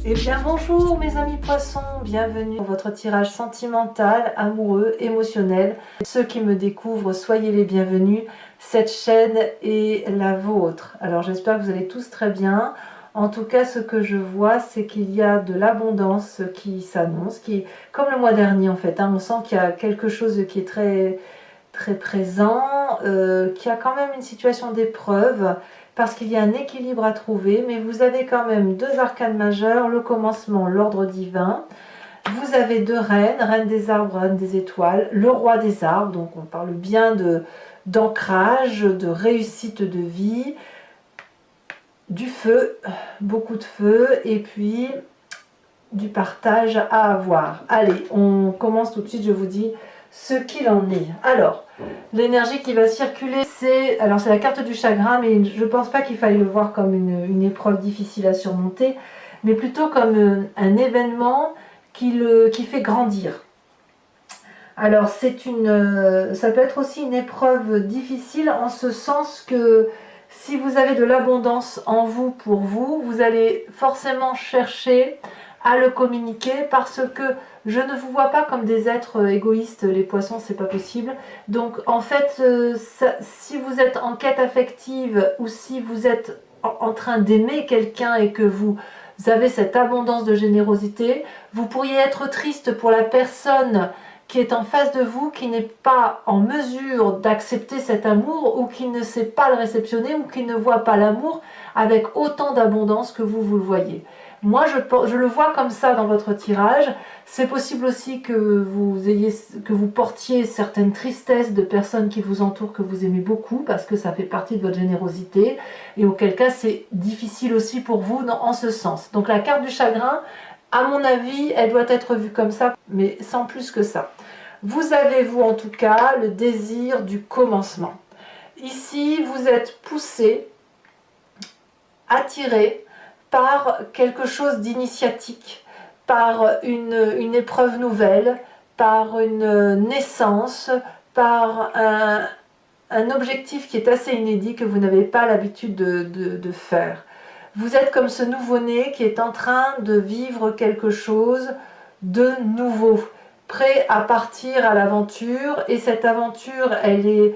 Eh bien bonjour mes amis poissons, bienvenue dans votre tirage sentimental, amoureux, émotionnel. Ceux qui me découvrent, soyez les bienvenus, cette chaîne est la vôtre. Alors j'espère que vous allez tous très bien. En tout cas ce que je vois c'est qu'il y a de l'abondance qui s'annonce, qui comme le mois dernier en fait, hein, on sent qu'il y a quelque chose qui est très présent, qu'il y a quand même une situation d'épreuve, parce qu'il y a un équilibre à trouver, mais vous avez quand même deux arcanes majeures, le commencement, l'ordre divin. Vous avez deux reines, reine des arbres, reine des étoiles, le roi des arbres, donc on parle bien d'ancrage, de réussite de vie, du feu, beaucoup de feu, et puis du partage à avoir. Allez, on commence tout de suite, je vous dis ce qu'il en est. Alors, l'énergie qui va circuler, c'est la carte du chagrin, mais je ne pense pas qu'il faille le voir comme une épreuve difficile à surmonter, mais plutôt comme un événement qui fait grandir. Alors, ça peut être aussi une épreuve difficile en ce sens que si vous avez de l'abondance en vous pour vous, vous allez forcément chercher à le communiquer parce que je ne vous vois pas comme des êtres égoïstes, les poissons, c'est pas possible. Donc en fait, si vous êtes en quête affective ou si vous êtes en train d'aimer quelqu'un et que vous avez cette abondance de générosité, vous pourriez être triste pour la personne qui est en face de vous, qui n'est pas en mesure d'accepter cet amour ou qui ne sait pas le réceptionner ou qui ne voit pas l'amour avec autant d'abondance que vous le voyez. Moi, je le vois comme ça dans votre tirage. C'est possible aussi que vous portiez certaines tristesses de personnes qui vous entourent, que vous aimez beaucoup, parce que ça fait partie de votre générosité, et auquel cas c'est difficile aussi pour vous en ce sens. Donc la carte du chagrin, à mon avis, elle doit être vue comme ça, mais sans plus que ça. Vous avez, vous en tout cas, le désir du commencement. Ici, vous êtes poussé, attiré, par quelque chose d'initiatique, par une épreuve nouvelle, par une naissance, par un objectif qui est assez inédit que vous n'avez pas l'habitude de faire. Vous êtes comme ce nouveau-né qui est en train de vivre quelque chose de nouveau, prêt à partir à l'aventure, et cette aventure, elle est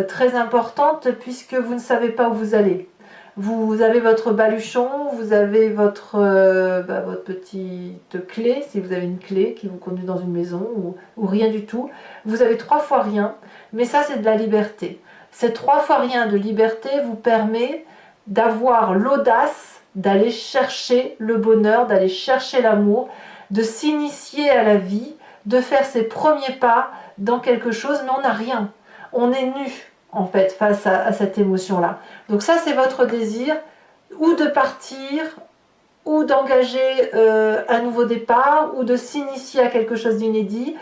très importante puisque vous ne savez pas où vous allez. Vous avez votre baluchon, vous avez votre petite clé, si vous avez une clé qui vous conduit dans une maison, ou rien du tout. Vous avez 3 fois rien, mais ça c'est de la liberté. Ces 3 fois rien de liberté vous permet d'avoir l'audace d'aller chercher le bonheur, d'aller chercher l'amour, de s'initier à la vie, de faire ses premiers pas dans quelque chose, mais on n'a rien. On est nu en fait face à cette émotion-là. Donc ça c'est votre désir, ou de partir, ou d'engager un nouveau départ, ou de s'initier à quelque chose d'inédit,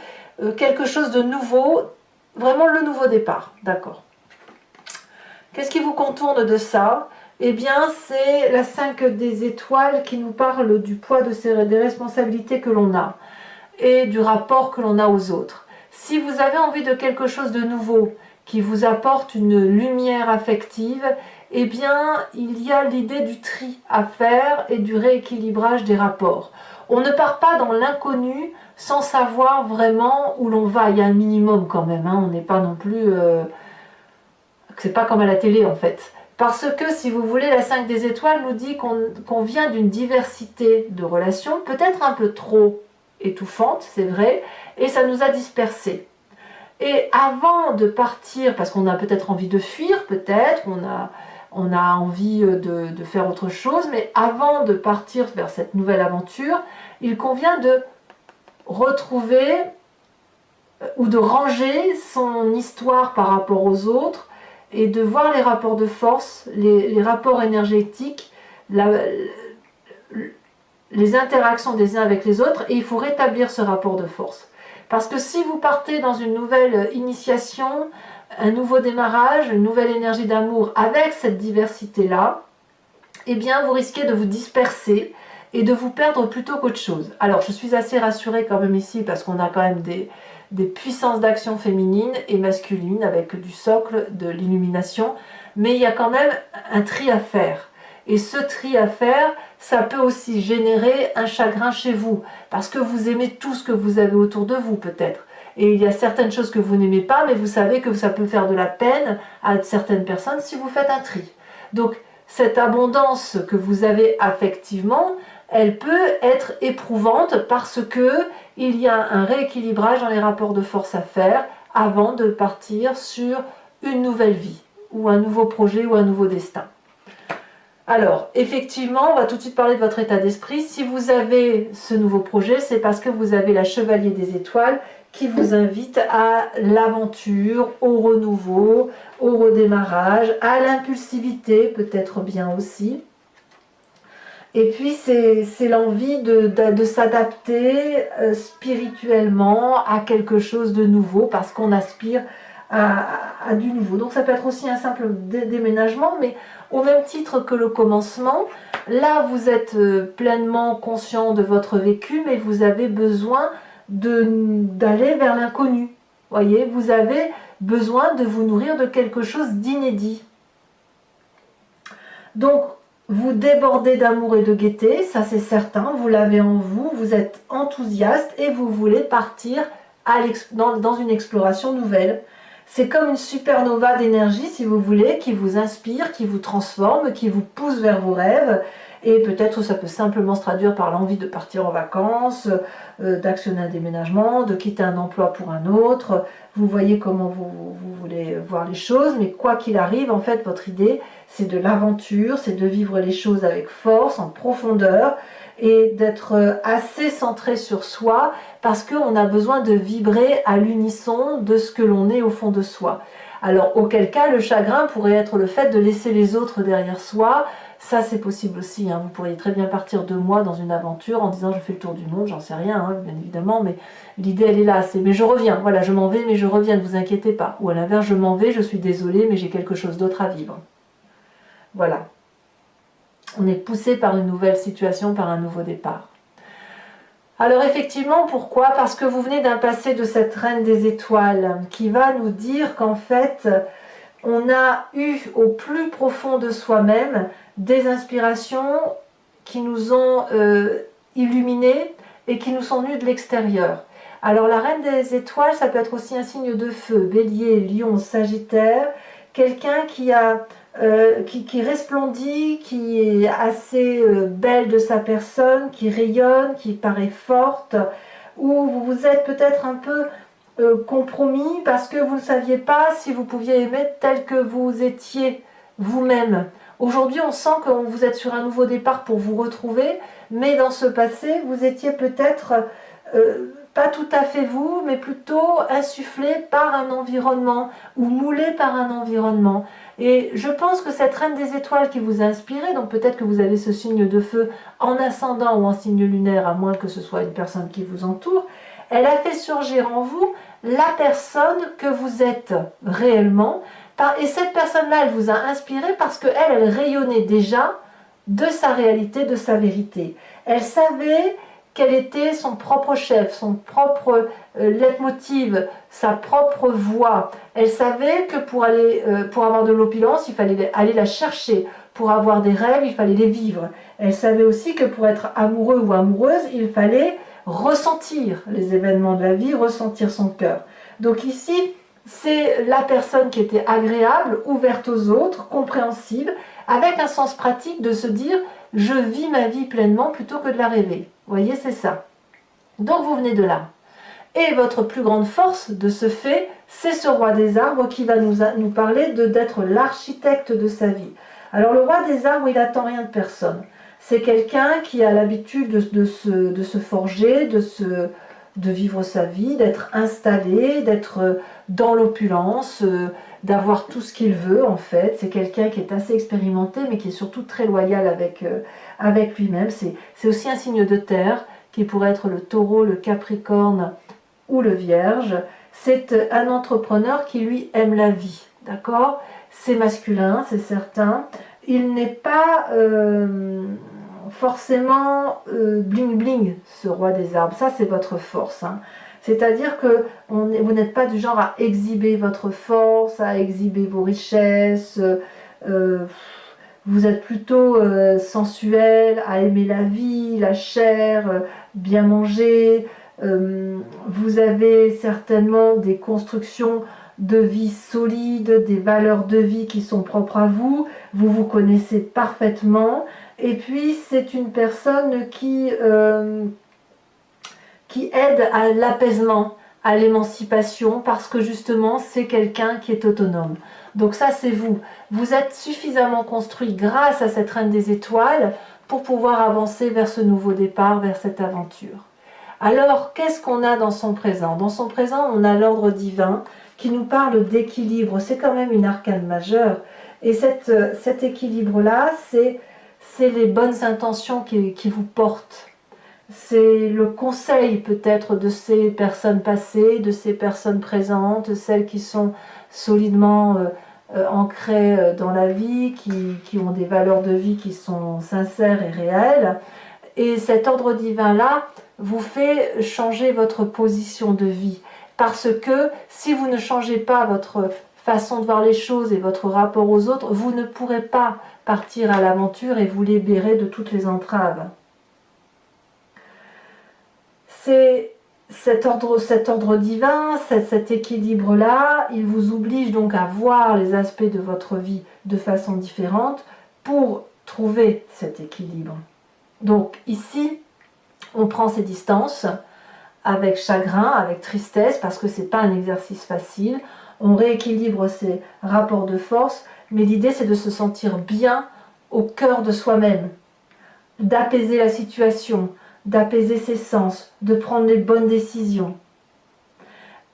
quelque chose de nouveau, vraiment le nouveau départ, d'accord. Qu'est-ce qui vous contourne de ça? Eh bien c'est la 5 des étoiles qui nous parle du poids des responsabilités que l'on a, et du rapport que l'on a aux autres. Si vous avez envie de quelque chose de nouveau, qui vous apporte une lumière affective, eh bien, il y a l'idée du tri à faire et du rééquilibrage des rapports. On ne part pas dans l'inconnu sans savoir vraiment où l'on va. Il y a un minimum quand même, hein. On n'est pas non plus... c'est pas comme à la télé en fait. Parce que, si vous voulez, la 5 des étoiles nous dit qu'on vient d'une diversité de relations, peut-être un peu trop étouffante, c'est vrai, et ça nous a dispersés. Et avant de partir, parce qu'on a peut-être envie de fuir, peut-être, on a envie de faire autre chose, mais avant de partir vers cette nouvelle aventure, il convient de retrouver ou de ranger son histoire par rapport aux autres et de voir les rapports de force, les rapports énergétiques, les interactions des uns avec les autres, et il faut rétablir ce rapport de force. Parce que si vous partez dans une nouvelle initiation, un nouveau démarrage, une nouvelle énergie d'amour avec cette diversité-là, eh bien vous risquez de vous disperser et de vous perdre plutôt qu'autre chose. Alors je suis assez rassurée quand même ici parce qu'on a quand même des puissances d'action féminines et masculines avec du socle, de l'illumination, mais il y a quand même un tri à faire. Et ce tri à faire, ça peut aussi générer un chagrin chez vous, parce que vous aimez tout ce que vous avez autour de vous peut-être. Et il y a certaines choses que vous n'aimez pas, mais vous savez que ça peut faire de la peine à certaines personnes si vous faites un tri. Donc cette abondance que vous avez affectivement, elle peut être éprouvante parce que il y a un rééquilibrage dans les rapports de force à faire avant de partir sur une nouvelle vie, ou un nouveau projet, ou un nouveau destin. Alors, effectivement, on va tout de suite parler de votre état d'esprit. Si vous avez ce nouveau projet, c'est parce que vous avez la Chevalier des Étoiles qui vous invite à l'aventure, au renouveau, au redémarrage, à l'impulsivité, peut-être bien aussi. Et puis, c'est l'envie de s'adapter spirituellement à quelque chose de nouveau, parce qu'on aspire à du nouveau. Donc ça peut être aussi un simple déménagement, mais au même titre que le commencement, là vous êtes pleinement conscient de votre vécu, mais vous avez besoin d'aller vers l'inconnu. Voyez, vous avez besoin de vous nourrir de quelque chose d'inédit. Donc vous débordez d'amour et de gaieté, ça c'est certain, vous l'avez en vous, vous êtes enthousiaste et vous voulez partir dans une exploration nouvelle. C'est comme une supernova d'énergie, si vous voulez, qui vous inspire, qui vous transforme, qui vous pousse vers vos rêves. Et peut-être ça peut simplement se traduire par l'envie de partir en vacances, d'actionner un déménagement, de quitter un emploi pour un autre. Vous voyez comment vous voulez voir les choses, mais quoi qu'il arrive, en fait, votre idée, c'est de l'aventure, c'est de vivre les choses avec force, en profondeur, et d'être assez centré sur soi, parce qu'on a besoin de vibrer à l'unisson de ce que l'on est au fond de soi. Alors, auquel cas, le chagrin pourrait être le fait de laisser les autres derrière soi. Ça, c'est possible aussi, hein. Vous pourriez très bien partir 2 mois dans une aventure en disant « je fais le tour du monde », j'en sais rien, hein, bien évidemment, mais l'idée, elle est là, c'est « mais je reviens, voilà, je m'en vais, mais je reviens, ne vous inquiétez pas ». Ou à l'inverse, « je m'en vais, je suis désolée, mais j'ai quelque chose d'autre à vivre ». Voilà. On est poussé par une nouvelle situation, par un nouveau départ. Alors effectivement, pourquoi? Parce que vous venez d'un passé de cette reine des étoiles qui va nous dire qu'en fait, on a eu au plus profond de soi-même des inspirations qui nous ont illuminés et qui nous sont venues de l'extérieur. Alors la reine des étoiles, ça peut être aussi un signe de feu, bélier, lion, sagittaire, quelqu'un qui resplendit, qui est assez belle de sa personne, qui rayonne, qui paraît forte, où vous vous êtes peut-être un peu compromis parce que vous ne saviez pas si vous pouviez aimer tel que vous étiez vous-même. Aujourd'hui, on sent que vous êtes sur un nouveau départ pour vous retrouver, mais dans ce passé, vous étiez peut-être pas tout à fait vous, mais plutôt insufflé par un environnement ou moulé par un environnement. Et je pense que cette reine des étoiles qui vous a inspiré, donc peut-être que vous avez ce signe de feu en ascendant ou en signe lunaire, à moins que ce soit une personne qui vous entoure, elle a fait surgir en vous la personne que vous êtes réellement. Et cette personne-là, elle vous a inspiré parce qu'elle rayonnait déjà de sa réalité, de sa vérité. Elle savait quel était son propre chef, son propre leitmotiv, sa propre voix. Elle savait que pour avoir de l'opulence, il fallait aller la chercher. Pour avoir des rêves, il fallait les vivre. Elle savait aussi que pour être amoureux ou amoureuse, il fallait ressentir les événements de la vie, ressentir son cœur. Donc ici, c'est la personne qui était agréable, ouverte aux autres, compréhensible, avec un sens pratique de se dire « je vis ma vie pleinement plutôt que de la rêver ». Vous voyez, c'est ça. Donc vous venez de là. Et votre plus grande force de ce fait, c'est ce roi des arbres qui va nous parler d'être l'architecte de sa vie. Alors le roi des arbres, il n'attend rien de personne. C'est quelqu'un qui a l'habitude de se forger, de vivre sa vie, d'être installé, d'être dans l'opulence, d'avoir tout ce qu'il veut en fait. C'est quelqu'un qui est assez expérimenté mais qui est surtout très loyal avec lui-même. C'est aussi un signe de terre qui pourrait être le taureau, le capricorne ou le vierge. C'est un entrepreneur qui lui aime la vie, d'accord? C'est masculin, c'est certain. Il n'est pas forcément bling bling, ce roi des arbres. Ça, c'est votre force, hein. C'est-à-dire que vous n'êtes pas du genre à exhiber votre force, à exhiber vos richesses, Vous êtes plutôt sensuel, à aimer la vie, la chair, bien manger. Vous avez certainement des constructions de vie solides, des valeurs de vie qui sont propres à vous. Vous vous connaissez parfaitement. Et puis, c'est une personne qui aide à l'apaisement, à l'émancipation, parce que justement, c'est quelqu'un qui est autonome. Donc ça, c'est vous. Vous êtes suffisamment construit grâce à cette reine des étoiles pour pouvoir avancer vers ce nouveau départ, vers cette aventure. Alors, qu'est-ce qu'on a dans son présent? Dans son présent, on a l'ordre divin qui nous parle d'équilibre. C'est quand même une arcane majeure. Et cet équilibre-là, c'est les bonnes intentions qui vous portent. C'est le conseil peut-être de ces personnes passées, de ces personnes présentes, celles qui sont solidement ancrées dans la vie, qui ont des valeurs de vie qui sont sincères et réelles. Et cet ordre divin-là vous fait changer votre position de vie. Parce que si vous ne changez pas votre façon de voir les choses et votre rapport aux autres, vous ne pourrez pas partir à l'aventure et vous libérer de toutes les entraves. C'est cet ordre divin, cet équilibre-là, il vous oblige donc à voir les aspects de votre vie de façon différente pour trouver cet équilibre. Donc ici, on prend ses distances avec chagrin, avec tristesse, parce que ce n'est pas un exercice facile. On rééquilibre ses rapports de force, mais l'idée c'est de se sentir bien au cœur de soi-même, d'apaiser la situation, d'apaiser ses sens, de prendre les bonnes décisions.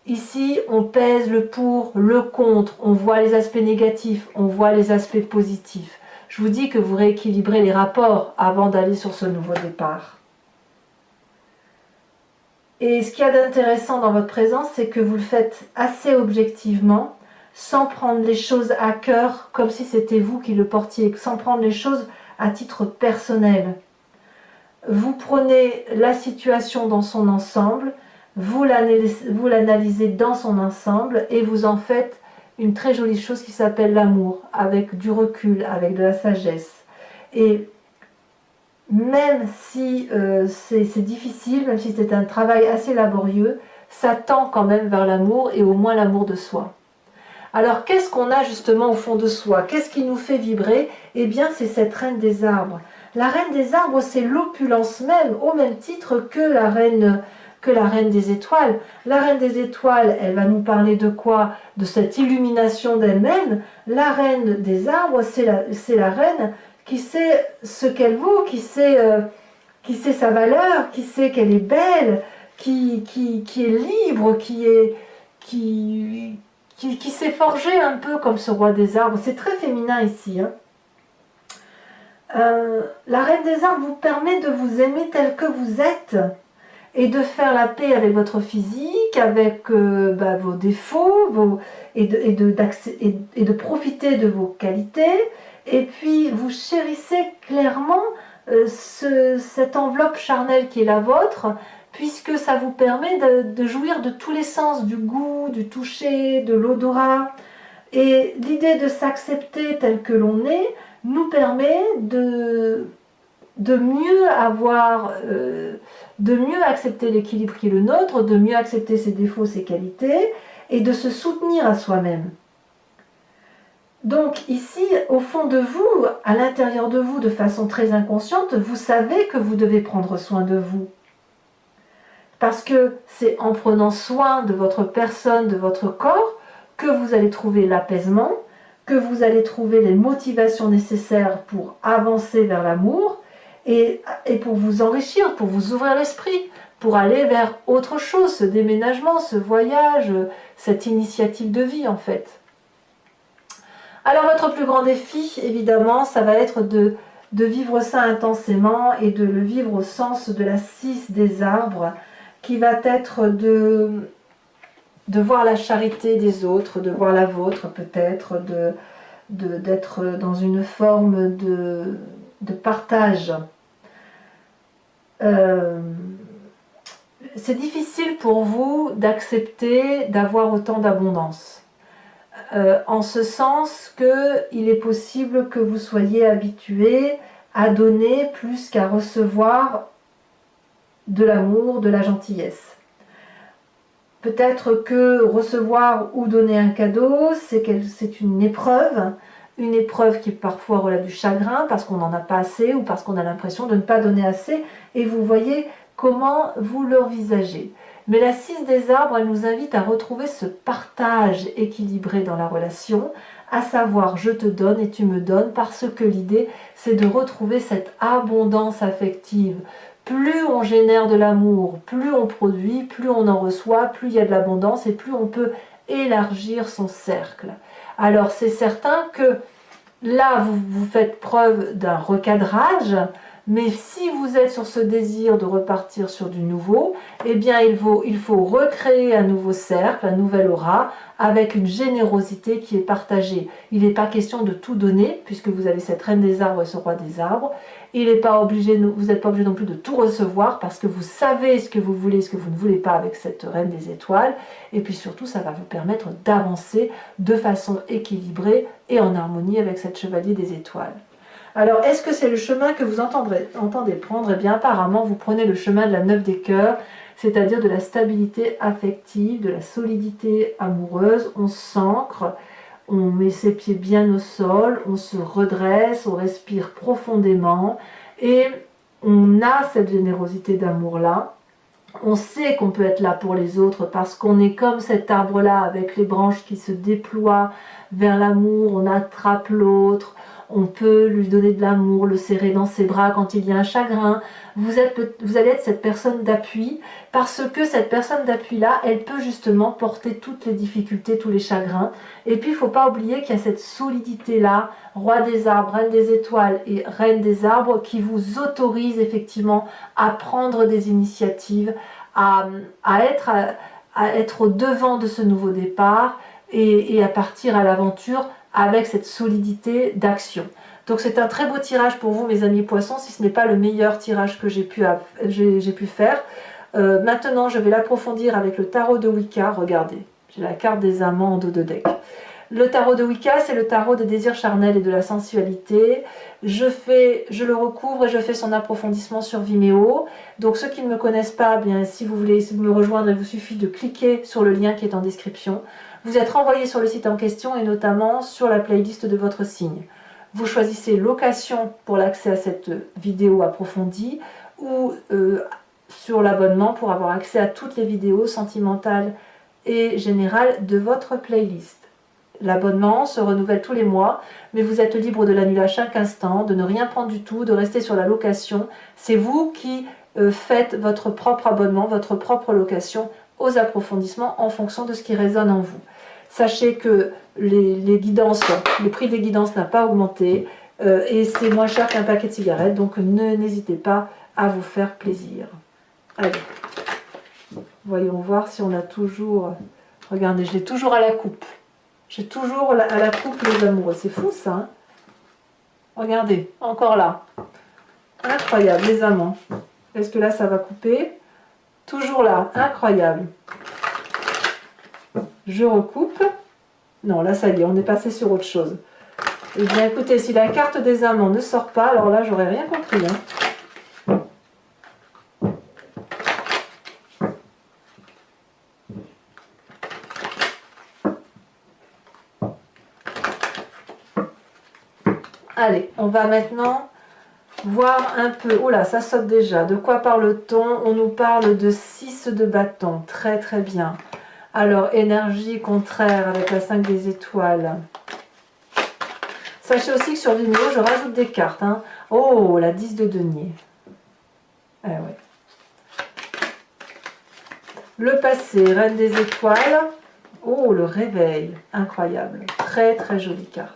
Ici, on pèse le pour, le contre, on voit les aspects négatifs, on voit les aspects positifs. Je vous dis que vous rééquilibrez les rapports avant d'aller sur ce nouveau départ. Et ce qu'il y a d'intéressant dans votre présence, c'est que vous le faites assez objectivement, sans prendre les choses à cœur, comme si c'était vous qui le portiez, sans prendre les choses à titre personnel. Vous prenez la situation dans son ensemble, vous l'analysez dans son ensemble et vous en faites une très jolie chose qui s'appelle l'amour, avec du recul, avec de la sagesse. Et même si c'est difficile, même si c'est un travail assez laborieux, ça tend quand même vers l'amour et au moins l'amour de soi. Alors qu'est-ce qu'on a justement au fond de soi? Qu'est-ce qui nous fait vibrer? Eh bien c'est cette reine des arbres. La reine des arbres, c'est l'opulence même, au même titre que la reine des étoiles. La reine des étoiles, elle va nous parler de quoi? De cette illumination d'elle-même. La reine des arbres, c'est la reine qui sait ce qu'elle vaut, qui sait sa valeur, qui sait qu'elle est belle, qui est libre, qui s'est forgé un peu comme ce roi des arbres. C'est très féminin ici. Hein. La reine des arbres vous permet de vous aimer tel que vous êtes et de faire la paix avec votre physique, avec vos défauts et de profiter de vos qualités. Et puis vous chérissez clairement cette enveloppe charnelle qui est la vôtre, puisque ça vous permet de jouir de tous les sens, du goût, du toucher, de l'odorat. Et l'idée de s'accepter tel que l'on est nous permet de mieux accepter l'équilibre qui est le nôtre, de mieux accepter ses défauts, ses qualités, et de se soutenir à soi-même. Donc ici, au fond de vous, à l'intérieur de vous, de façon très inconsciente, vous savez que vous devez prendre soin de vous. Parce que c'est en prenant soin de votre personne, de votre corps, que vous allez trouver l'apaisement, que vous allez trouver les motivations nécessaires pour avancer vers l'amour et pour vous enrichir, pour vous ouvrir l'esprit, pour aller vers autre chose, ce déménagement, ce voyage, cette initiative de vie en fait. Alors votre plus grand défi, évidemment, ça va être de vivre ça intensément et de le vivre au sens de la 6 des arbres, qui va être de voir la charité des autres, de voir la vôtre peut-être, d'être dans une forme de partage. C'est difficile pour vous d'accepter d'avoir autant d'abondance. en ce sens qu'il est possible que vous soyez habitué à donner plus qu'à recevoir de l'amour, de la gentillesse. Peut-être que recevoir ou donner un cadeau, c'est une épreuve qui parfois relève du chagrin parce qu'on n'en a pas assez ou parce qu'on a l'impression de ne pas donner assez, et vous voyez comment vous l'envisagez. Mais la 6 des arbres, elle nous invite à retrouver ce partage équilibré dans la relation, à savoir je te donne et tu me donnes, parce que l'idée c'est de retrouver cette abondance affective. Plus on génère de l'amour, plus on produit, plus on en reçoit, plus il y a de l'abondance et plus on peut élargir son cercle. Alors c'est certain que là vous faites preuve d'un recadrage, mais si vous êtes sur ce désir de repartir sur du nouveau, eh bien il faut recréer un nouveau cercle, un nouvel aura, avec une générosité qui est partagée. Il n'est pas question de tout donner, puisque vous avez cette reine des arbres et ce roi des arbres. Vous n'êtes pas obligé non plus de tout recevoir, parce que vous savez ce que vous voulez et ce que vous ne voulez pas avec cette reine des étoiles. Et puis surtout, ça va vous permettre d'avancer de façon équilibrée et en harmonie avec cette chevalier des étoiles. Alors, est-ce que c'est le chemin que vous entendez prendre? Eh bien, apparemment, vous prenez le chemin de la 9 des cœurs, c'est-à-dire de la stabilité affective, de la solidité amoureuse. On s'ancre, on met ses pieds bien au sol, on se redresse, on respire profondément et on a cette générosité d'amour-là. On sait qu'on peut être là pour les autres parce qu'on est comme cet arbre-là avec les branches qui se déploient vers l'amour, on attrape l'autre, on peut lui donner de l'amour, le serrer dans ses bras quand il y a un chagrin. Vous allez être cette personne d'appui parce que cette personne d'appui-là, elle peut justement porter toutes les difficultés, tous les chagrins. Et puis, il ne faut pas oublier qu'il y a cette solidité-là, roi des arbres, reine des étoiles et reine des arbres, qui vous autorise effectivement à prendre des initiatives, à être au devant de ce nouveau départ et à partir à l'aventure avec cette solidité d'action. Donc c'est un très beau tirage pour vous, mes amis poissons, si ce n'est pas le meilleur tirage que j'ai pu faire. Maintenant, je vais l'approfondir avec le tarot de Wicca. Regardez, j'ai la carte des amants en dos de deck. Le tarot de Wicca, c'est le tarot des désirs charnels et de la sensualité. Je le recouvre et je fais son approfondissement sur Vimeo. Donc ceux qui ne me connaissent pas, bien, si vous voulez me rejoindre, il vous suffit de cliquer sur le lien qui est en description. Vous êtes renvoyé sur le site en question et notamment sur la playlist de votre signe. Vous choisissez location pour l'accès à cette vidéo approfondie ou sur l'abonnement pour avoir accès à toutes les vidéos sentimentales et générales de votre playlist. L'abonnement se renouvelle tous les mois, mais vous êtes libre de l'annuler à chaque instant, de ne rien prendre du tout, de rester sur la location. C'est vous qui faites votre propre abonnement, votre propre location aux approfondissements en fonction de ce qui résonne en vous. Sachez que le prix des guidances n'a pas augmenté et c'est moins cher qu'un paquet de cigarettes, donc n'hésitez pas à vous faire plaisir. Allez, voyons voir si on a toujours... Regardez, je l'ai toujours à la coupe. J'ai toujours à la coupe les amoureux. C'est fou ça, hein? Regardez, encore là. Incroyable, les amants. Est-ce que là, ça va couper? Toujours là, incroyable. Je recoupe. Non, là, ça y est, on est passé sur autre chose. Eh bien, écoutez, si la carte des amants ne sort pas, alors là, j'aurais rien compris, hein. Allez, on va maintenant voir un peu... Oh là, ça saute déjà. De quoi parle-t-on? On nous parle de 6 de bâton. Très très bien. Alors, énergie contraire avec la 5 des étoiles. Sachez aussi que sur Vimeo, je rajoute des cartes, hein. Oh, la 10 de denier. Ah ouais. Le passé, reine des étoiles. Oh, le réveil. Incroyable. Très très jolie carte.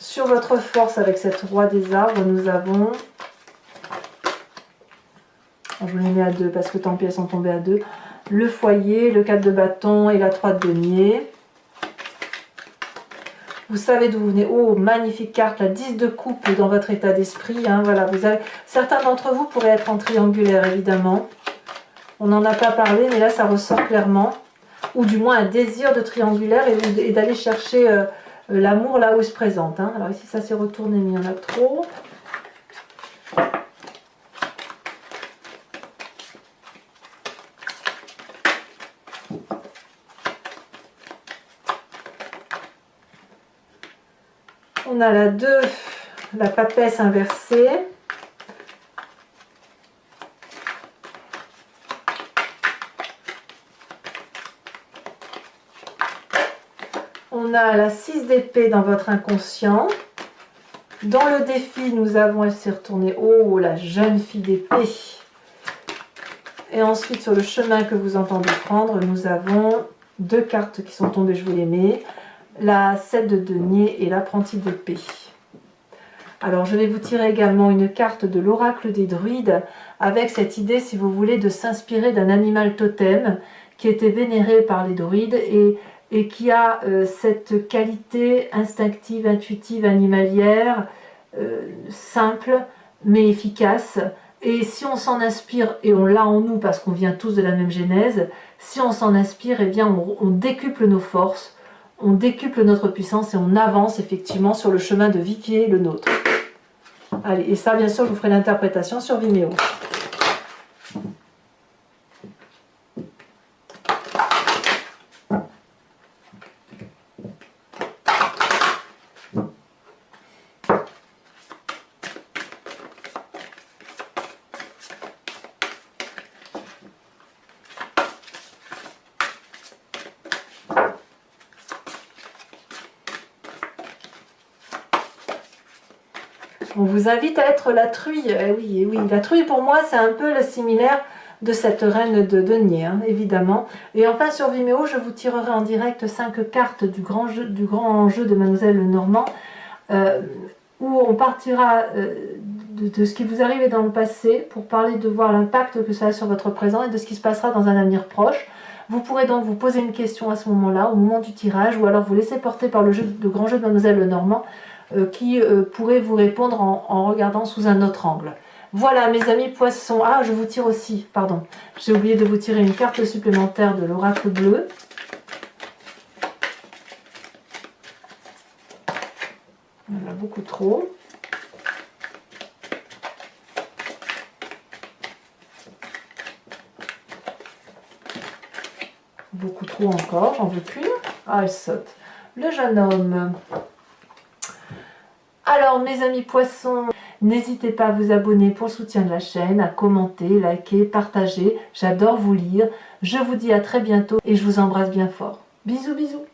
Sur votre force avec cette roi des arbres, nous avons... Je vous les mets à 2 parce que tant pis, elles sont tombées à 2. Le foyer, le 4 de bâton et la 3 de denier. Vous savez d'où vous venez. Oh, magnifique carte, la 10 de coupe dans votre état d'esprit. Hein, voilà, certains d'entre vous pourraient être en triangulaire, évidemment. On n'en a pas parlé, mais là ça ressort clairement. Ou du moins un désir de triangulaire et d'aller chercher l'amour là où il se présente. Hein. Alors ici ça s'est retourné, mais il y en a trop. On a la 2, la papesse inversée. On a la 6 d'épée dans votre inconscient. Dans le défi, nous avons, elle s'est retournée, oh, la jeune fille d'épée. Et ensuite, sur le chemin que vous entendez prendre, nous avons 2 cartes qui sont tombées, je vous les mets. La 7 de denier et l'apprenti d'épée. Alors, je vais vous tirer également une carte de l'oracle des druides avec cette idée, si vous voulez, de s'inspirer d'un animal totem qui était vénéré par les druides et qui a cette qualité instinctive, intuitive, animalière, simple mais efficace. Et si on s'en inspire, et on l'a en nous parce qu'on vient tous de la même genèse, si on s'en inspire, eh bien on décuple nos forces, on décuple notre puissance et on avance effectivement sur le chemin de vie qui est le nôtre. Allez, et ça bien sûr je vous ferai l'interprétation sur Vimeo. On vous invite à être la truie. Oui, oui, la truie pour moi c'est un peu le similaire de cette reine de denier, hein, évidemment. Et enfin sur Vimeo, je vous tirerai en direct 5 cartes du grand jeu de Mademoiselle Lenormand, où on partira de ce qui vous arrivait dans le passé pour parler de voir l'impact que ça a sur votre présent et de ce qui se passera dans un avenir proche. Vous pourrez donc vous poser une question à ce moment-là, au moment du tirage, ou alors vous laisser porter par le grand jeu de Mademoiselle Lenormand, qui pourrait vous répondre en regardant sous un autre angle. Voilà mes amis poissons. Ah, je vous tire aussi, pardon. J'ai oublié de vous tirer une carte supplémentaire de l'oracle bleu. Il y en a beaucoup trop. Beaucoup trop encore, j'en veux plus. Ah, elle saute. Le jeune homme. Alors mes amis poissons, n'hésitez pas à vous abonner pour le soutien de la chaîne, à commenter, liker, partager. J'adore vous lire. Je vous dis à très bientôt et je vous embrasse bien fort. Bisous, bisous.